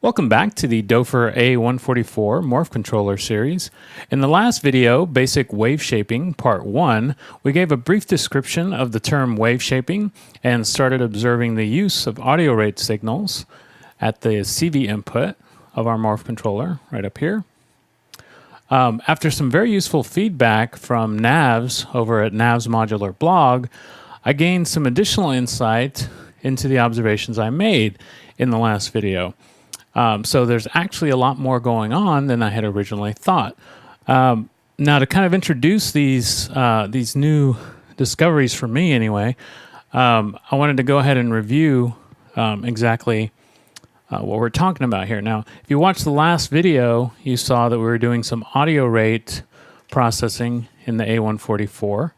Welcome back to the Doepfer A144 Morph Controller series. In the last video, Basic Waveshaping Part 1, we gave a brief description of the term waveshaping and started observing the use of audio rate signals at the CV input of our Morph controller right up here. After some very useful feedback from Navs over at Navs Modular blog, I gained some additional insight into the observations I made in the last video. So there's actually a lot more going on than I had originally thought. Now, to kind of introduce these new discoveries for me anyway, I wanted to go ahead and review exactly what we're talking about here. Now, if you watched the last video, you saw that we were doing some audio rate processing in the A144.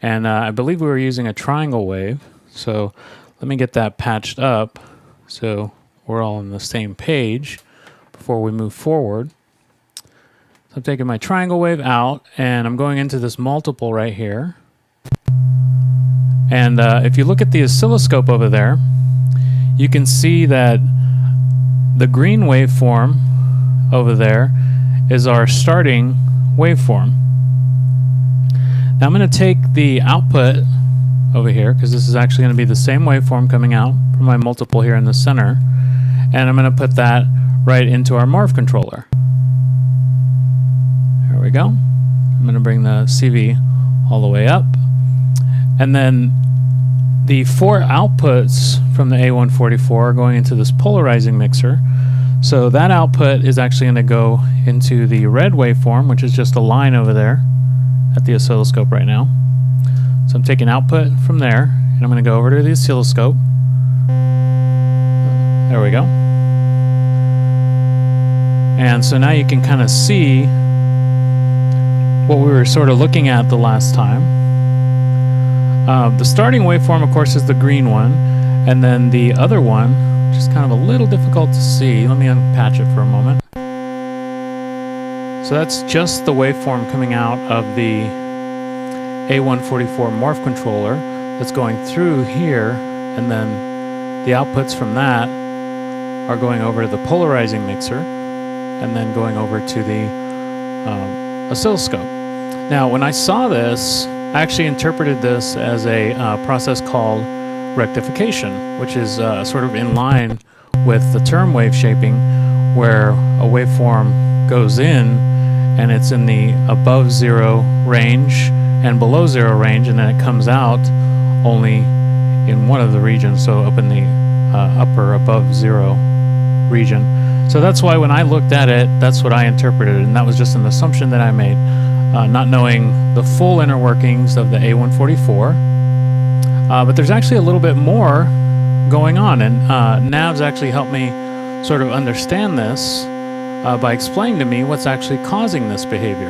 And I believe we were using a triangle wave. So let me get that patched up so we're all on the same page before we move forward. So I'm taking my triangle wave out and I'm going into this multiple right here. And if you look at the oscilloscope over there, you can see that the green waveform over there is our starting waveform. Now I'm going to take the output over here, because this is actually going to be the same waveform coming out from my multiple here in the center, and I'm going to put that right into our Morph controller. There we go. I'm going to bring the CV all the way up. And then the four outputs from the A144 are going into this polarizing mixer. So that output is actually going to go into the red waveform, which is just a line over there at the oscilloscope right now. So I'm taking output from there, and I'm going to go over to the oscilloscope. There we go. And so now you can kind of see what we were sort of looking at the last time. The starting waveform, of course, is the green one, and then the other one, which is kind of a little difficult to see. Let me unpatch it for a moment. So that's just the waveform coming out of the A144 Morph controller that's going through here, and then the outputs from that are going over to the polarizing mixer and then going over to the oscilloscope. Now, when I saw this, I actually interpreted this as a process called rectification, which is sort of in line with the term wave shaping, where a waveform goes in and it's in the above zero range and below zero range, and then it comes out only in one of the regions, so up in the upper above zero region. So that's why when I looked at it, that's what I interpreted, and that was just an assumption that I made, not knowing the full inner workings of the A144. But there's actually a little bit more going on, and Navs actually helped me sort of understand this by explaining to me what's actually causing this behavior.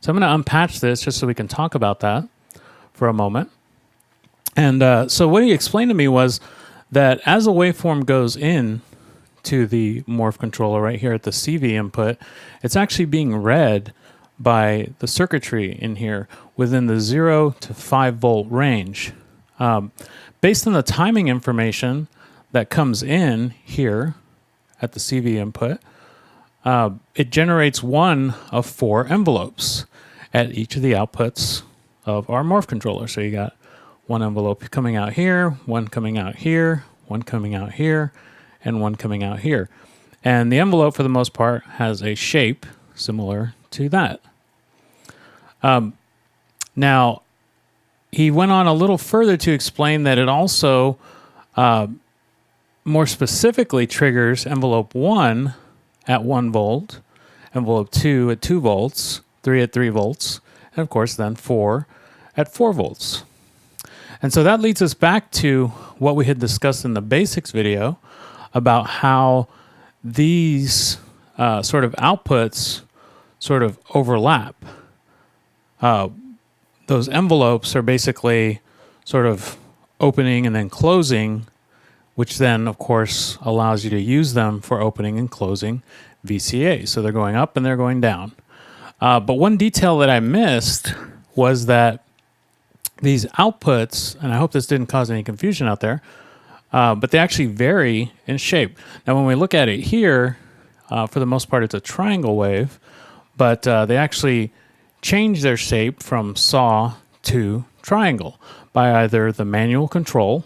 So I'm going to unpatch this just so we can talk about that for a moment. And so what he explained to me was that as a waveform goes in to the Morph controller right here at the CV input, it's actually being read by the circuitry in here within the 0 to 5 volt range. Based on the timing information that comes in here at the CV input, it generates one of 4 envelopes at each of the outputs of our Morph controller. So you got one envelope coming out here, one coming out here, one coming out here, and one coming out here. And the envelope, for the most part, has a shape similar to that. Now, he went on a little further to explain that it also more specifically triggers envelope 1 at 1 volt, envelope 2 at 2 volts, 3 at 3 volts, and of course then 4 at 4 volts. And so that leads us back to what we had discussed in the basics video about how these sort of outputs sort of overlap. Those envelopes are basically sort of opening and then closing, which then, of course, allows you to use them for opening and closing VCA. So they're going up and they're going down. But one detail that I missed was that these outputs, and I hope this didn't cause any confusion out there, but they actually vary in shape. Now, when we look at it here, for the most part, it's a triangle wave, but they actually change their shape from saw to triangle by either the manual control,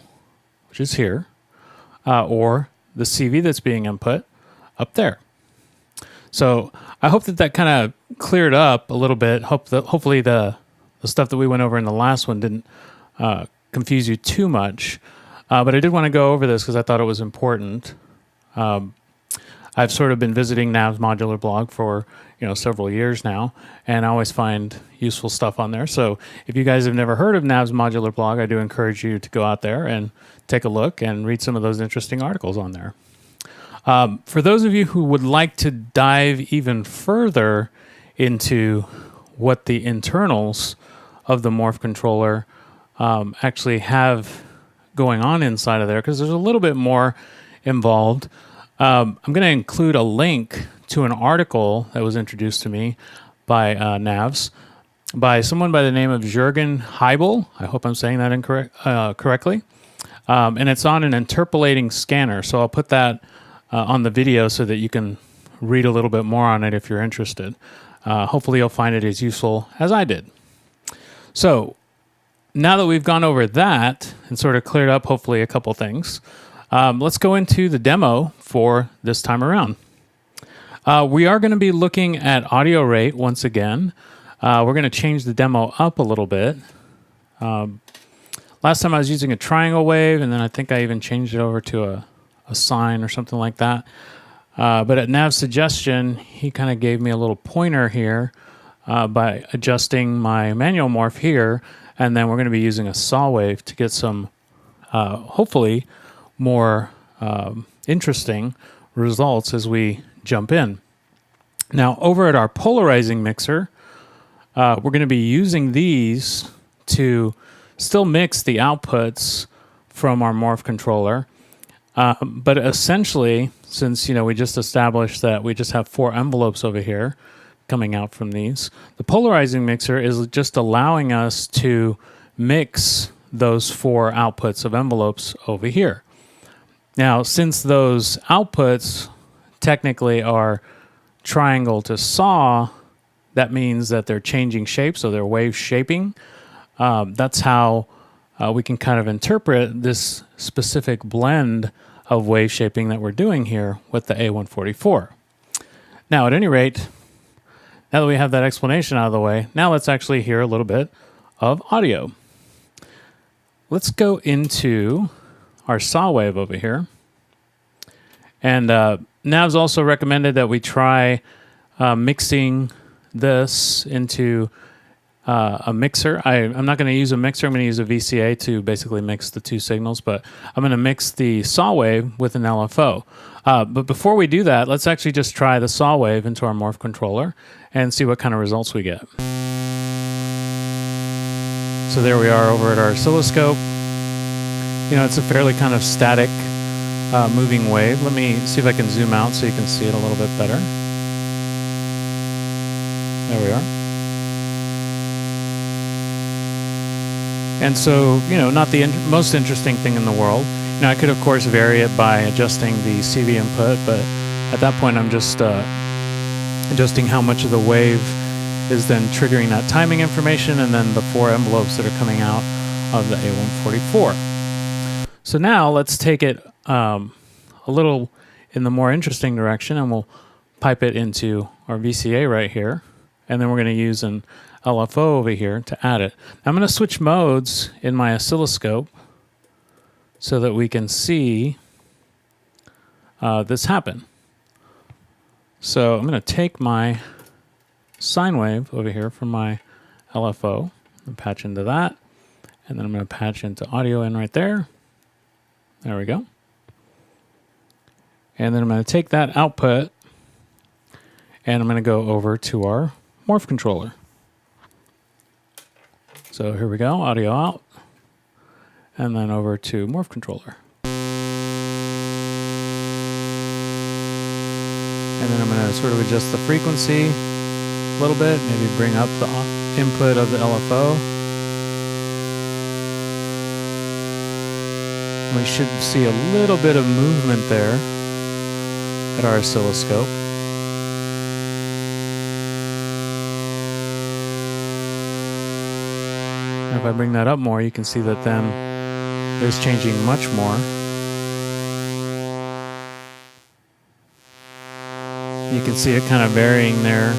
which is here, or the CV that's being input up there. So I hope that kind of cleared up a little bit. Hopefully the stuff that we went over in the last one didn't confuse you too much. But I did want to go over this because I thought it was important. I've sort of been visiting Nav's Modular blog for several years now, and I always find useful stuff on there. So if you guys have never heard of Nav's Modular blog, I do encourage you to go out there and take a look and read some of those interesting articles on there. For those of you who would like to dive even further into what the internals of the Morph controller actually have going on inside of there, because there's a little bit more involved, I'm going to include a link to an article that was introduced to me by Navs, by someone by the name of Juergen Haible. I hope I'm saying that correctly. And it's on an interpolating scanner. So I'll put that on the video so that you can read a little bit more on it if you're interested. Hopefully you'll find it as useful as I did. So now that we've gone over that and sort of cleared up hopefully a couple things, let's go into the demo for this time around. We are going to be looking at audio rate once again. We're going to change the demo up a little bit. Last time I was using a triangle wave, and then I think I even changed it over to a sine or something like that. But at Nav's suggestion, he kind of gave me a little pointer here by adjusting my manual morph here, and then we're going to be using a saw wave to get some, hopefully, more interesting results as we jump in. Now, over at our polarizing mixer, we're going to be using these to still mix the outputs from our morph controller. But essentially, since we just established that we just have 4 envelopes over here coming out from these, the polarizing mixer is just allowing us to mix those 4 outputs of envelopes over here. Now, since those outputs technically are triangle to saw, that means that they're changing shape, so they're wave shaping. That's how we can kind of interpret this specific blend of wave shaping that we're doing here with the A144. Now, at any rate, now that we have that explanation out of the way, now let's actually hear a little bit of audio. Let's go into our saw wave over here. And Nav's also recommended that we try mixing this into a mixer. I'm not going to use a mixer. I'm going to use a VCA to basically mix the 2 signals, but I'm going to mix the saw wave with an LFO. But before we do that, let's actually just try the saw wave into our morph controller and see what kind of results we get. So there we are over at our oscilloscope. It's a fairly kind of static moving wave. Let me see if I can zoom out so you can see it a little bit better. There we are. And so, not the most interesting thing in the world. I could, of course, vary it by adjusting the CV input, but at that point, I'm just adjusting how much of the wave is then triggering that timing information and then the 4 envelopes that are coming out of the A144. So now let's take it a little in the more interesting direction, and we'll pipe it into our VCA right here, and then we're going to use an LFO over here to add it. I'm going to switch modes in my oscilloscope so that we can see this happen. So I'm going to take my sine wave over here from my LFO and patch into that, and then I'm going to patch into audio in right there. There we go. And then I'm going to take that output and I'm going to go over to our morph controller. So here we go, audio out, and then over to morph controller. And then I'm going to sort of adjust the frequency a little bit, maybe bring up the input of the LFO. We should see a little bit of movement there at our oscilloscope. If I bring that up more, you can see that then it's changing much more. You can see it kind of varying there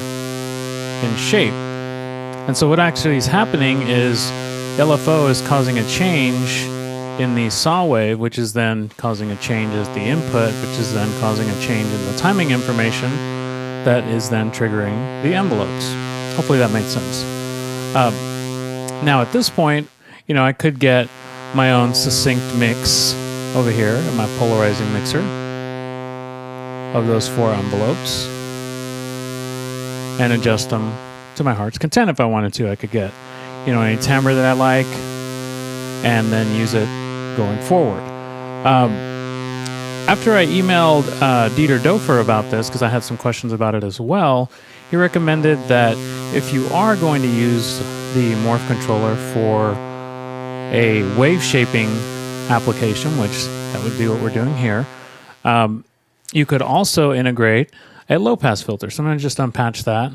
in shape. And so what actually is happening is LFO is causing a change in the saw wave, which is then causing a change as the input, which is then causing a change in the timing information that is then triggering the envelopes. Hopefully that made sense. Now at this point, you know, I could get my own succinct mix over here in my polarizing mixer of those 4 envelopes and adjust them to my heart's content if I wanted to. I could get, you know, any timbre that I like and then use it going forward. After I emailed Doepfer about this, because I had some questions about it as well, he recommended that if you are going to use the Morph controller for a wave shaping application, which that would be what we're doing here, you could also integrate a low-pass filter. So I'm going to just unpatch that,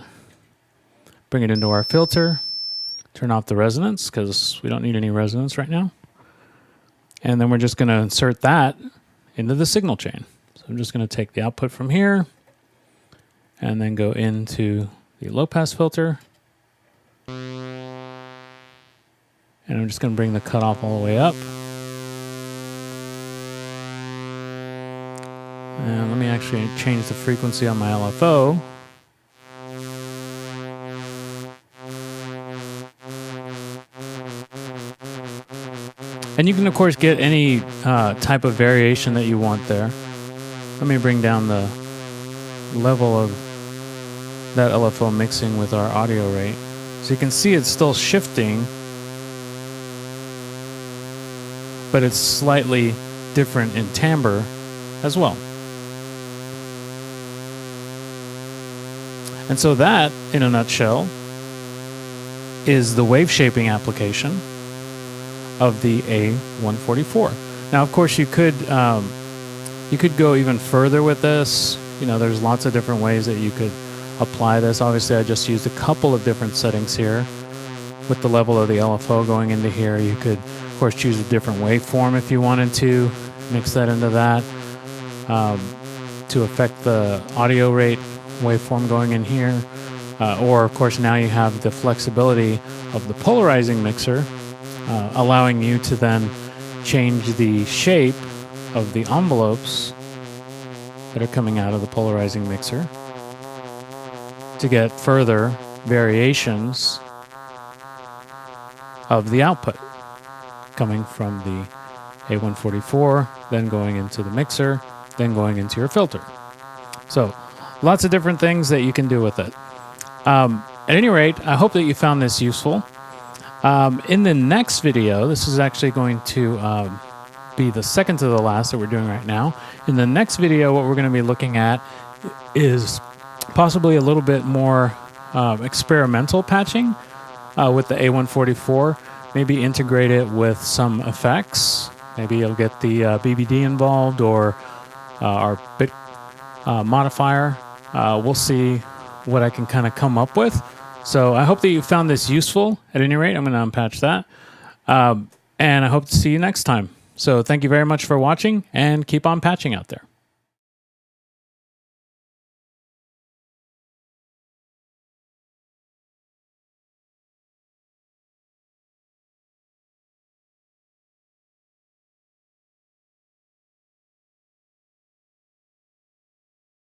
bring it into our filter, turn off the resonance because we don't need any resonance right now. And then we're just going to insert that into the signal chain. So I'm just going to take the output from here and then go into the low-pass filter. And I'm just going to bring the cutoff all the way up. And let me actually change the frequency on my LFO. And you can, of course, get any type of variation that you want there. Let me bring down the level of that LFO mixing with our audio rate. So you can see it's still shifting, but it's slightly different in timbre as well. And so that, in a nutshell, is the wave shaping application of the A144. Now, of course, you could go even further with this. You know, there's lots of different ways that you could apply this. Obviously, I just used a couple of different settings here. With the level of the LFO going into here, you could, of course, choose a different waveform if you wanted to. Mix that into that to affect the audio rate waveform going in here. Or, of course, now you have the flexibility of the polarizing mixer, allowing you to then change the shape of the envelopes that are coming out of the polarizing mixer to get further variations of the output coming from the A144, then going into the mixer, then going into your filter. So lots of different things that you can do with it. At any rate, I hope that you found this useful. In the next video, this is actually going to be the second to the last that we're doing right now. In the next video, what we're going to be looking at is possibly a little bit more experimental patching with the A144. Maybe integrate it with some effects. Maybe you'll get the BBD involved or our bit modifier. We'll see what I can kind of come up with. So I hope that you found this useful. At any rate, I'm going to unpatch that. And I hope to see you next time. So thank you very much for watching, and keep on patching out there.